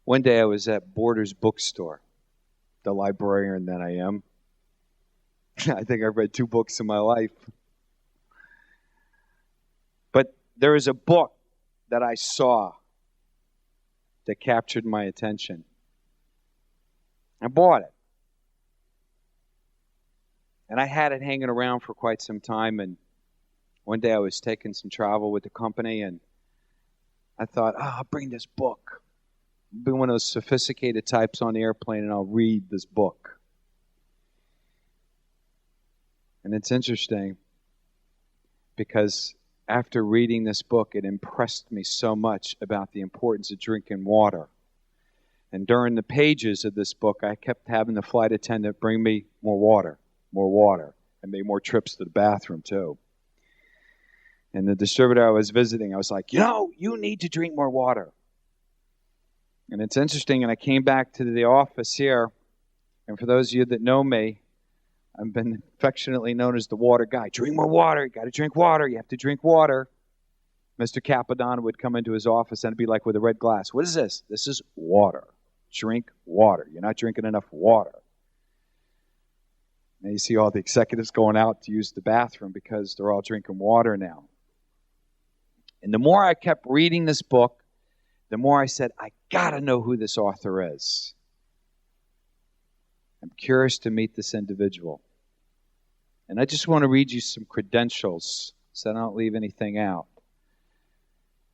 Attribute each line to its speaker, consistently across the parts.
Speaker 1: One day I was at Borders bookstore, the librarian that I am. I think I've read 2 books in my life. But there is a book that I saw that captured my attention. I bought it. And I had it hanging around for quite some time. And one day I was taking some travel with the company, and I thought, I'll bring this book. I'll be one of those sophisticated types on the airplane, and I'll read this book. And it's interesting because after reading this book, it impressed me so much about the importance of drinking water. And during the pages of this book, I kept having the flight attendant bring me more water, and made more trips to the bathroom too. And the distributor I was visiting, I was like, you need to drink more water. And it's interesting, and I came back to the office here, and for those of you that know me, I've been affectionately known as the water guy. Drink more water. You got to drink water. You have to drink water. Mr. Capadonna would come into his office and it'd be like with a red glass. What is this? This is water. Drink water. You're not drinking enough water. And you see all the executives going out to use the bathroom because they're all drinking water now. And the more I kept reading this book, the more I said, I got to know who this author is. I'm curious to meet this individual. And I just want to read you some credentials so I don't leave anything out.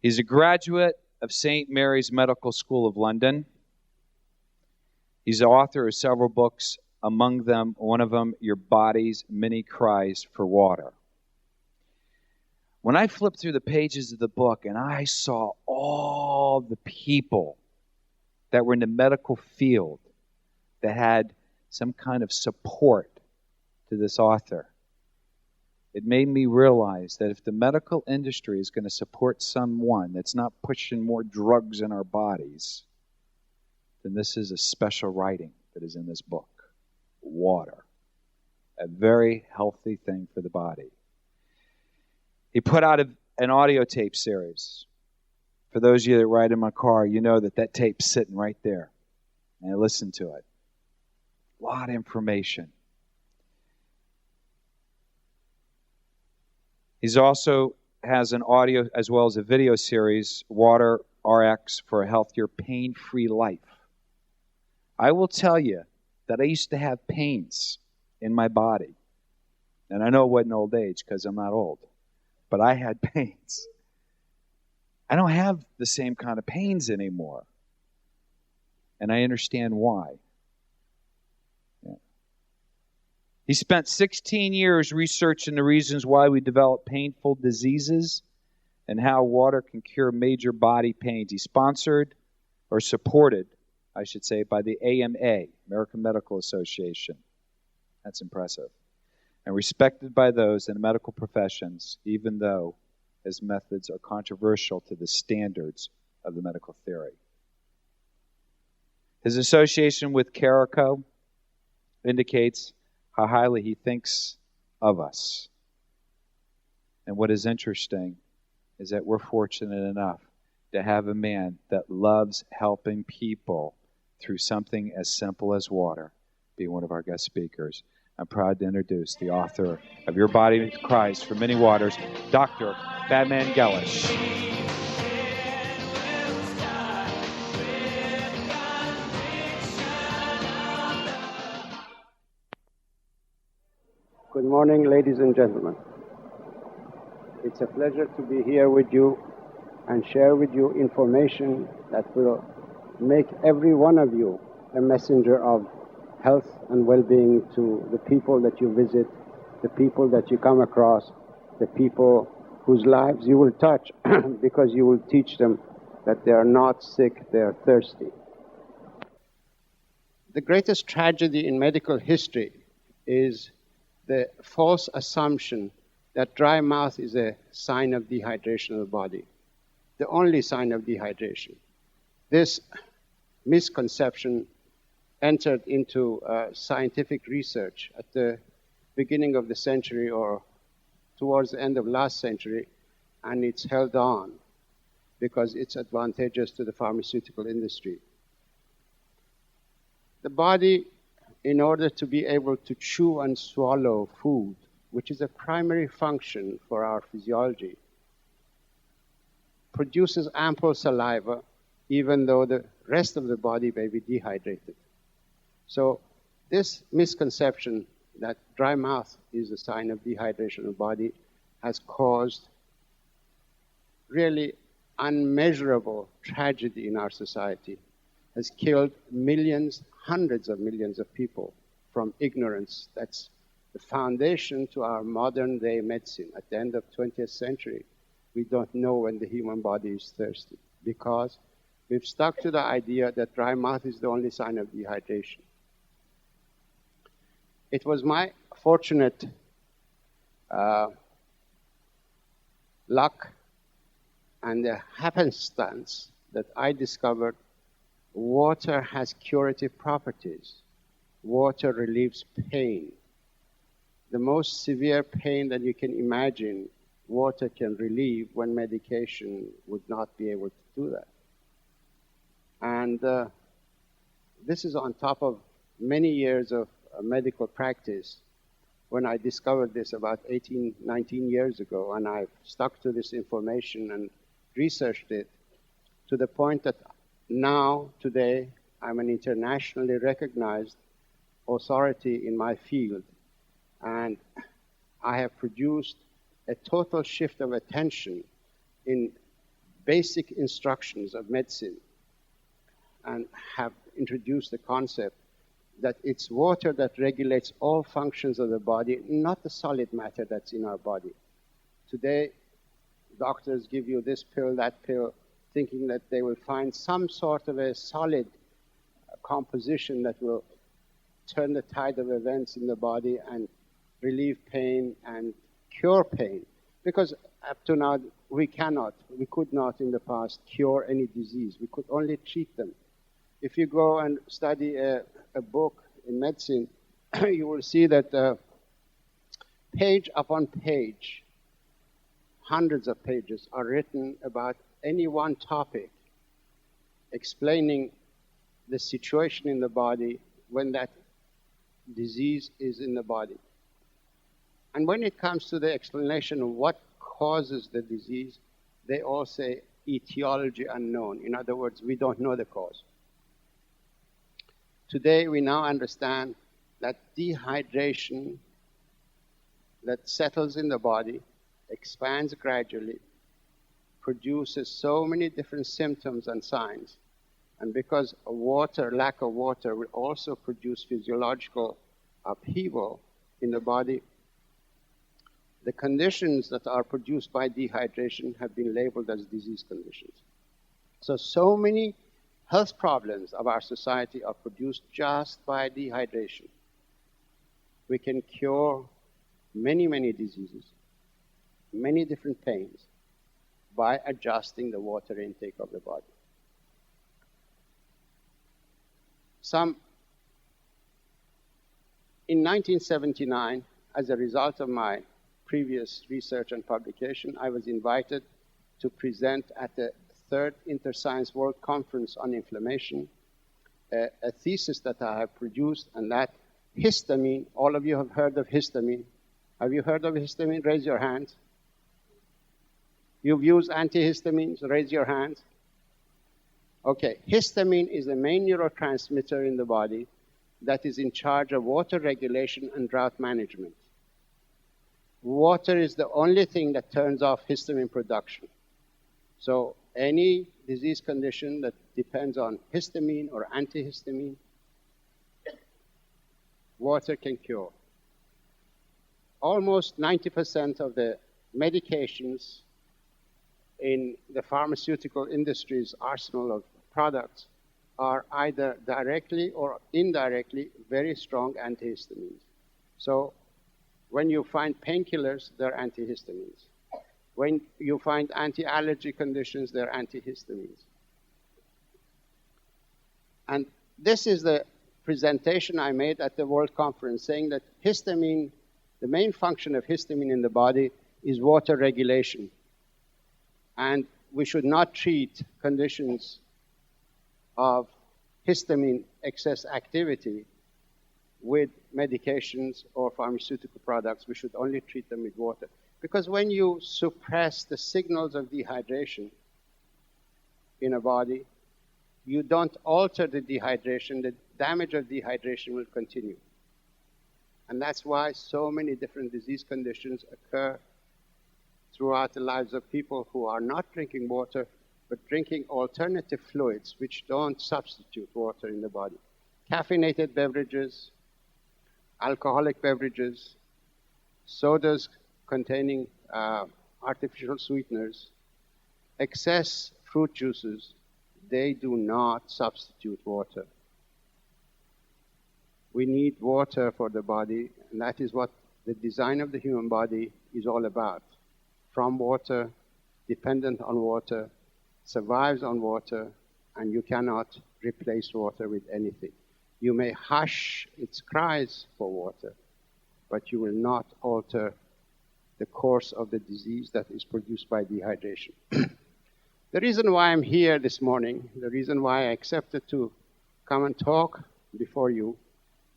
Speaker 1: He's a graduate of St. Mary's Medical School of London. He's the author of several books, among them, one of them, Your Body's Many Cries for Water. When I flipped through the pages of the book and I saw all the people that were in the medical field that had some kind of support to this author, it made me realize that if the medical industry is going to support someone that's not pushing more drugs in our bodies, then this is a special writing that is in this book. Water. A very healthy thing for the body. He put out an audio tape series. For those of you that ride in my car, you know that tape's sitting right there. And I listened to it. A lot of information. He's also has an audio as well as a video series, Water RX for a Healthier, Pain-Free Life. I will tell you that I used to have pains in my body. And I know it wasn't old age because I'm not old. But I had pains. I don't have the same kind of pains anymore. And I understand why. He spent 16 years researching the reasons why we develop painful diseases and how water can cure major body pains. He's sponsored or supported, I should say, by the AMA, American Medical Association. That's impressive. And respected by those in the medical professions, even though his methods are controversial to the standards of the medical theory. His association with Carico indicates how highly he thinks of us. And what is interesting is that we're fortunate enough to have a man that loves helping people through something as simple as water be one of our guest speakers. I'm proud to introduce the author of Your Body Cries for Many Waters, Dr. Batmanghelidj.
Speaker 2: Good morning, ladies and gentlemen. It's a pleasure to be here with you and share with you information that will make every one of you a messenger of health and well-being to the people that you visit, the people that you come across, the people whose lives you will touch because you will teach them that they are not sick, they are thirsty. The greatest tragedy in medical history is the false assumption that dry mouth is a sign of dehydration of the body, the only sign of dehydration. This misconception entered into scientific research at the beginning of the century or towards the end of last century, and it's held on because it's advantageous to the pharmaceutical industry. The body, in order to be able to chew and swallow food, which is a primary function for our physiology, produces ample saliva, even though the rest of the body may be dehydrated. So this misconception that dry mouth is a sign of dehydration of the body has caused really unmeasurable tragedy in our society, has killed millions, hundreds of millions of people from ignorance. That's the foundation to our modern day medicine. At the end of 20th century, we don't know when the human body is thirsty because we've stuck to the idea that dry mouth is the only sign of dehydration. It was my fortunate luck and the happenstance that I discovered water has curative properties. Water relieves pain. The most severe pain that you can imagine, water can relieve when medication would not be able to do that. And this is on top of many years of medical practice. When I discovered this about 18, 19 years ago, and I've stuck to this information and researched it to the point that now, today, I'm an internationally recognized authority in my field. And I have produced a total shift of attention in basic instructions of medicine and have introduced the concept that it's water that regulates all functions of the body, not the solid matter that's in our body. Today, doctors give you this pill, that pill, thinking that they will find some sort of a solid composition that will turn the tide of events in the body and relieve pain and cure pain. Because up to now, we could not in the past cure any disease. We could only treat them. If you go and study a book in medicine, you will see that page upon page, hundreds of pages are written about any one topic, explaining the situation in the body when that disease is in the body. And when it comes to the explanation of what causes the disease, they all say etiology unknown. In other words, we don't know the cause. Today, we now understand that dehydration that settles in the body, expands gradually, produces so many different symptoms and signs. And because lack of water will also produce physiological upheaval in the body, the conditions that are produced by dehydration have been labeled as disease conditions. So many health problems of our society are produced just by dehydration. We can cure many, many diseases, many different pains, by adjusting the water intake of the body. In 1979, as a result of my previous research and publication, I was invited to present at the third Interscience World Conference on Inflammation, a thesis that I have produced, and that histamine, all of you have heard of histamine. Have you heard of histamine? Raise your hands. You've used antihistamines? Raise your hands. Okay, histamine is the main neurotransmitter in the body that is in charge of water regulation and drought management. Water is the only thing that turns off histamine production. So any disease condition that depends on histamine or antihistamine, water can cure. Almost 90% of the medications in the pharmaceutical industry's arsenal of products are either directly or indirectly very strong antihistamines. So when you find painkillers, they're antihistamines. When you find anti-allergy conditions, they're antihistamines. And this is the presentation I made at the World Conference, saying that histamine, the main function of histamine in the body is water regulation. And we should not treat conditions of histamine excess activity with medications or pharmaceutical products. We should only treat them with water. Because when you suppress the signals of dehydration in a body, you don't alter the dehydration, the damage of dehydration will continue. And that's why so many different disease conditions occur throughout the lives of people who are not drinking water, but drinking alternative fluids which don't substitute water in the body. Caffeinated beverages, alcoholic beverages, sodas containing artificial sweeteners, excess fruit juices, they do not substitute water. We need water for the body, and that is what the design of the human body is all about. From water, dependent on water, survives on water, and you cannot replace water with anything. You may hush its cries for water, but you will not alter the course of the disease that is produced by dehydration. The reason why I'm here this morning, the reason why I accepted to come and talk before you,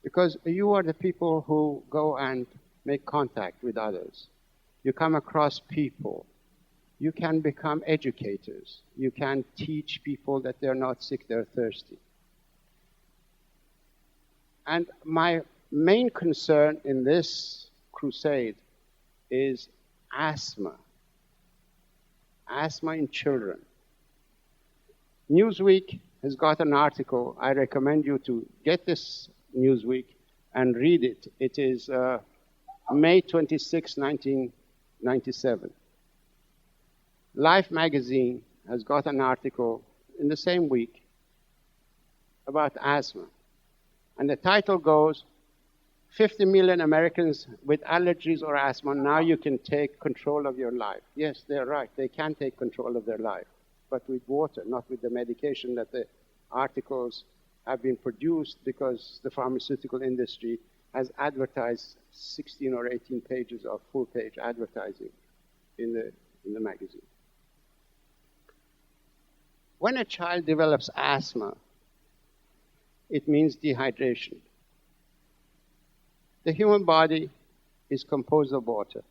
Speaker 2: because you are the people who go and make contact with others. You come across people. You can become educators. You can teach people that they're not sick, they're thirsty. And my main concern in this crusade is asthma. Asthma in children. Newsweek has got an article. I recommend you to get this Newsweek and read it. It is May 26, 1997. Life magazine has got an article in the same week about asthma. And the title goes, 50 million Americans with allergies or asthma, now you can take control of your life. Yes, they're right. They can take control of their life, but with water, not with the medication that the articles have been produced because the pharmaceutical industry has advertised 16 or 18 pages of full-page advertising in the magazine. When a child develops asthma, it means dehydration. The human body is composed of water.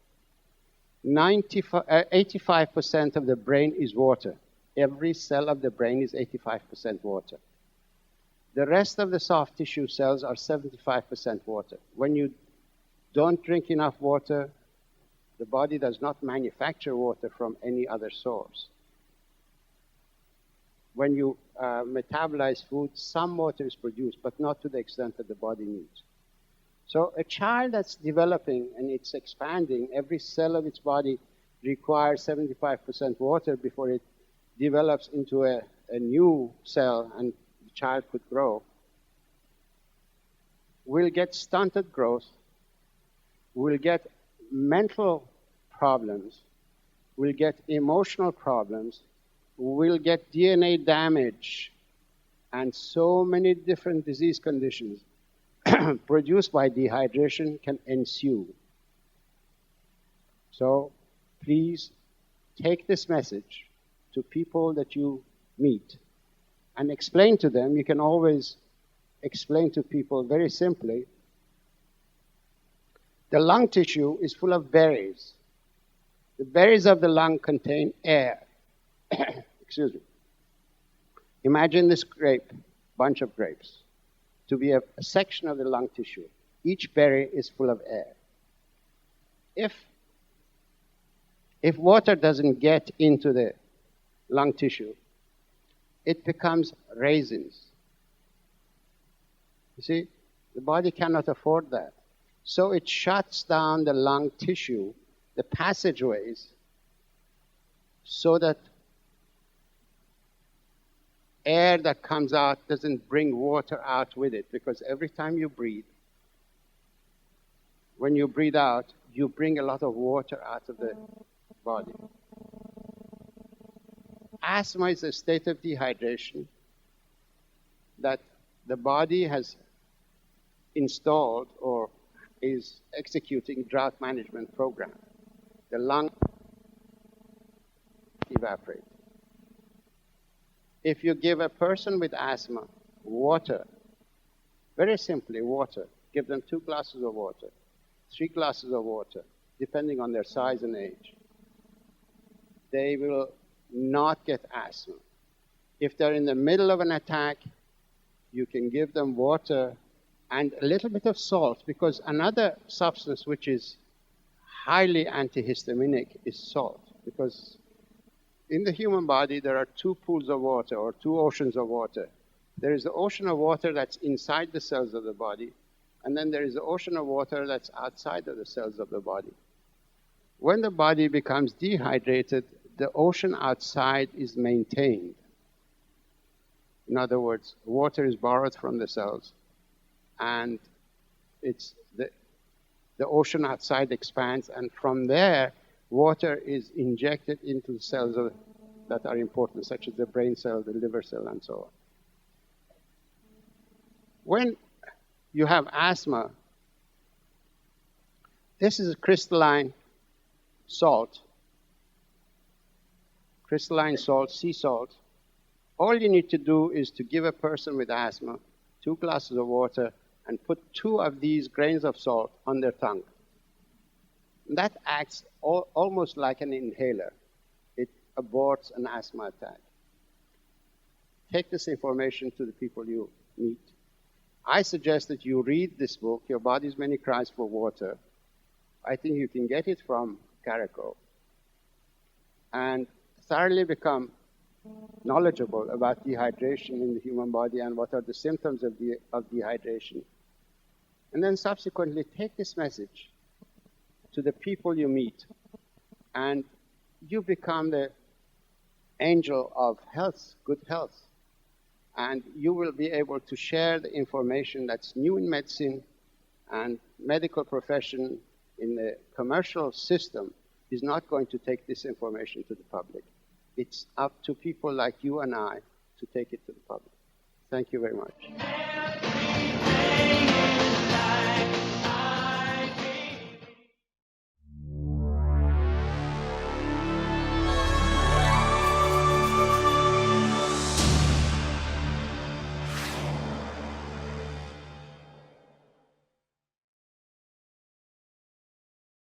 Speaker 2: 85% of the brain is water. Every cell of the brain is 85% water. The rest of the soft tissue cells are 75% water. When you don't drink enough water, the body does not manufacture water from any other source. When you metabolize food, some water is produced, but not to the extent that the body needs. So a child that's developing and it's expanding, every cell of its body requires 75% water before it develops into a new cell and the child could grow. We'll get stunted growth. We'll get mental problems. We'll get emotional problems. We'll get DNA damage and so many different disease conditions produced by dehydration can ensue. So please take this message to people that you meet and explain to them. You can always explain to people very simply. The lung tissue is full of berries. The berries of the lung contain air. Excuse me. Imagine this bunch of grapes, to be a section of the lung tissue. Each berry is full of air. If water doesn't get into the lung tissue, it becomes raisins. You see, the body cannot afford that. So it shuts down the lung tissue, the passageways, so that air that comes out doesn't bring water out with it, because every time you breathe, when you breathe out, you bring a lot of water out of the body. Asthma is a state of dehydration that the body has installed or is executing drought management program. The lung evaporate. If you give a person with asthma water, very simply water. Give them 2 glasses of water, 3 glasses of water, depending on their size and age. They will not get asthma. If they're in the middle of an attack, you can give them water and a little bit of salt, because another substance which is highly antihistaminic is salt. Because in the human body, there are 2 pools of water or 2 oceans of water. There is the ocean of water that's inside the cells of the body, and then there is the ocean of water that's outside of the cells of the body. When the body becomes dehydrated, the ocean outside is maintained. In other words, water is borrowed from the cells, and it's the ocean outside expands, and from there, water is injected into the cells that are important, such as the brain cell, the liver cell, and so on. When you have asthma, this is a crystalline salt, sea salt. All you need to do is to give a person with asthma 2 glasses of water and put 2 of these grains of salt on their tongue. That acts almost like an inhaler. It aborts an asthma attack. Take this information to the people you meet. I suggest that you read this book, Your Body's Many Cries for Water. I think you can get it from Carico and thoroughly become knowledgeable about dehydration in the human body and what are the symptoms of dehydration. And then subsequently take this message to the people you meet, and you become the angel of health, good health. And you will be able to share the information that's new in medicine, and medical profession in the commercial system is not going to take this information to the public. It's up to people like you and I to take it to the public. Thank you very much.